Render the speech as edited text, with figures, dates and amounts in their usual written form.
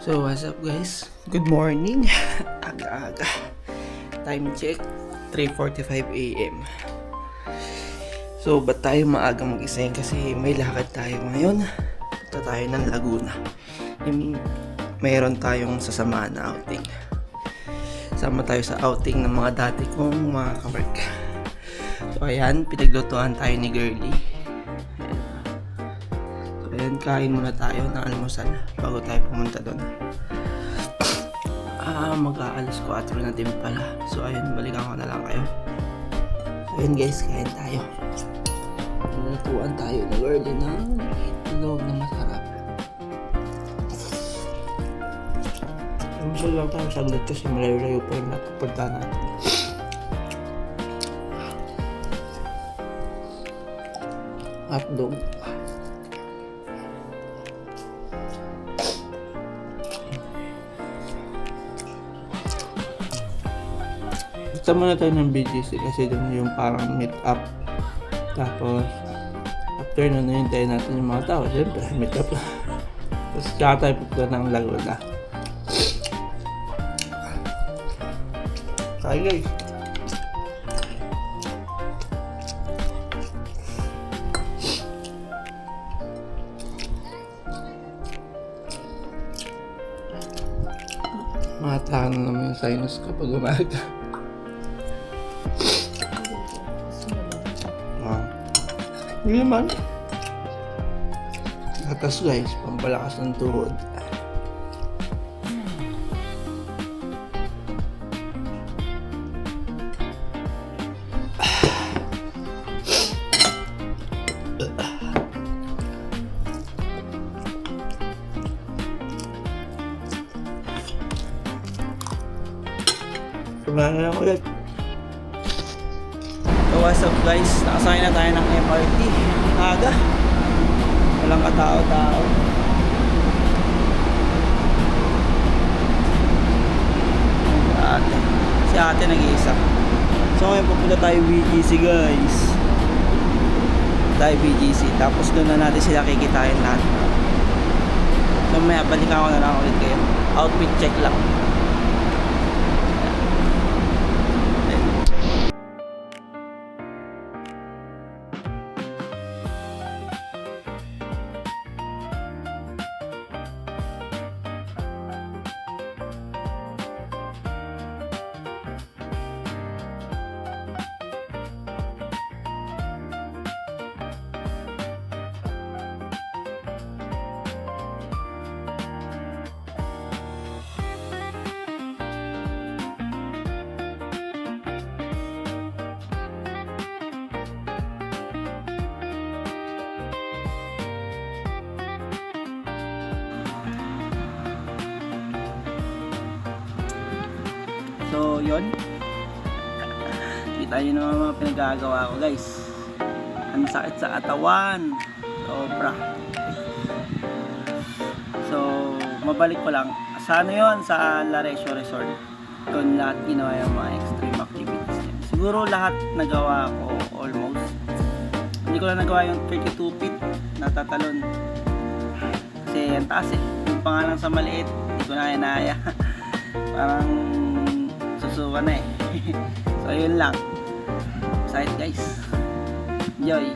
So what's up guys? Good morning. Aga-aga. Time check 3:45 AM. So ba't tayo maaga magising? Kasi may lakad tayo ngayon. Punta tayo ng Laguna. Mayroon tayong sasamahan na outing. Sama tayo sa outing ng mga dati kong mga kawork. So ayan, pinaglutuan tayo ni Girlie. Ayan, kain muna tayo ng almusal bago tayo pumunta doon. Mag-aalas 4 na din pala. So ayun, balikan ko na lang kayo. So ayun guys, kain tayo. Nilutuan tayo ng Girlie ng itlog na masarap. Almusal lang tayo saglit kasi malayo-layo pa yung napupunta natin. Hotdog. Gusto muna tayo ng BGC kasi doon yung parang meet up. Tapos after nun hintayin natin yung mga tao. Siyempre meet up. Tapos saka tayo pupunta ng Laguna. Kaya guys, matahan naman yung sinus kapag umaga. Hindi naman. Gatas guys, pampalakas ng tuhod. Kumain na ulit. So what's up guys, nakasakay na tayo ng MRT. Aga, walang katao-tao. Si ate nag-iisa. So ngayon pupunta tayo BGC guys. Tayo BGC, tapos doon na natin sila kikitain lahat. So may balikan ko na lang ulit kayo. Outfit check lang. So yun, kita nyo naman mga pinagagawa ko guys. Ang sakit sa katawan, sobra. So mabalik ko lang sa ano yun, sa Laresio Resort. Doon lahat ginawa yung mga extreme activities niya. Siguro lahat nagawa ko almost. Hindi ko lang nagawa yung 32 feet na tatalon kasi ang taas eh. Yung pa nga lang sa maliit, hindi ko na inaya. Parang susuka na eh. So yun lang. Excited guys. Enjoy.